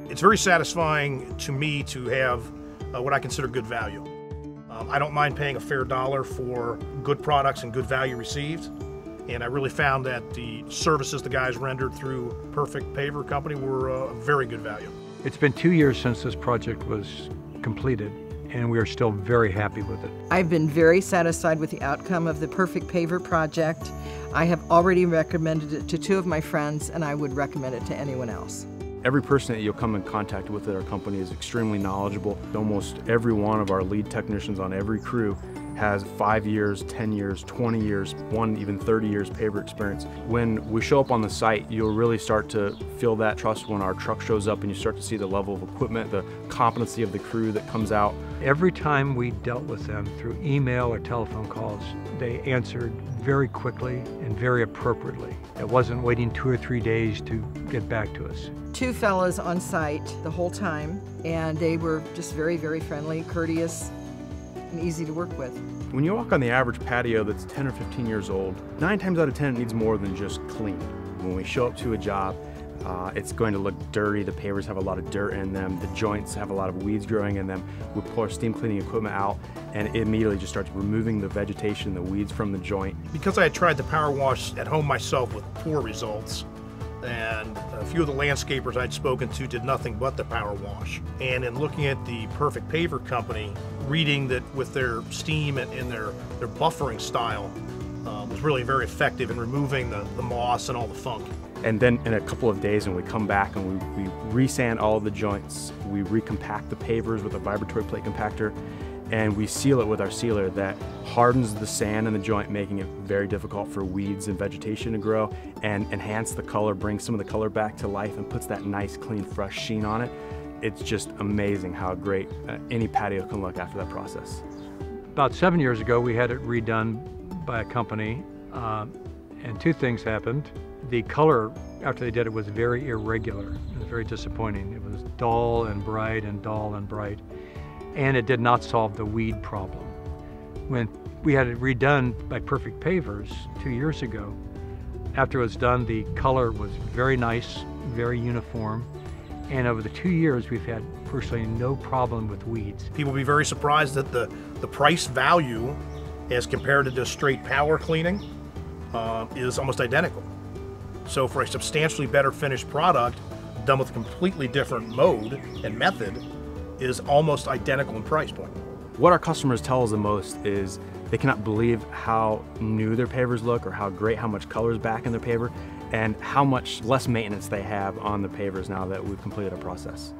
It's very satisfying to me to have what I consider good value. I don't mind paying a fair dollar for good products and good value received. And I really found that the services the guys rendered through Perfect Paver Company were a very good value. It's been 2 years since this project was completed, and we are still very happy with it. I've been very satisfied with the outcome of the Perfect Paver project. I have already recommended it to 2 of my friends, and I would recommend it to anyone else. Every person that you'll come in contact with at our company is extremely knowledgeable. Almost every one of our lead technicians on every crew has 5 years, 10 years, 20 years, one even 30 years paver experience. When we show up on the site, you'll really start to feel that trust when our truck shows up and you start to see the level of equipment, the competency of the crew that comes out. Every time we dealt with them through email or telephone calls, they answered very quickly and very appropriately. It wasn't waiting 2 or 3 days to get back to us. 2 fellows on site the whole time, and they were just very, very friendly, courteous, and easy to work with. When you walk on the average patio that's 10 or 15 years old, 9 times out of 10 it needs more than just clean. When we show up to a job, it's going to look dirty. The pavers have a lot of dirt in them. The joints have a lot of weeds growing in them. We pull our steam cleaning equipment out and it immediately just starts removing the vegetation, the weeds from the joint. Because I had tried the power wash at home myself with poor results, and a few of the landscapers I'd spoken to did nothing but the power wash. And in looking at the Perfect Paver Company, reading that with their steam and their buffering style was really very effective in removing the moss and all the funk. And then in a couple of days when we come back and we resand all of the joints, we recompact the pavers with a vibratory plate compactor, and we seal it with our sealer that hardens the sand in the joint, making it very difficult for weeds and vegetation to grow, and enhance the color, brings some of the color back to life and puts that nice, clean, fresh sheen on it. It's just amazing how great any patio can look after that process. About 7 years ago, we had it redone by a company, and 2 things happened. The color after they did it was very irregular. It was very disappointing. It was dull and bright and dull and bright, and it did not solve the weed problem. When we had it redone by Perfect Pavers 2 years ago, after it was done, the color was very nice, very uniform, and over the 2 years, we've had virtually no problem with weeds. People will be very surprised that the price value as compared to just straight power cleaning is almost identical. So for a substantially better finished product done with a completely different mode and method is almost identical in price point. What our customers tell us the most is they cannot believe how new their pavers look, or how great, how much color is back in their paver, and how much less maintenance they have on the pavers now that we've completed our process.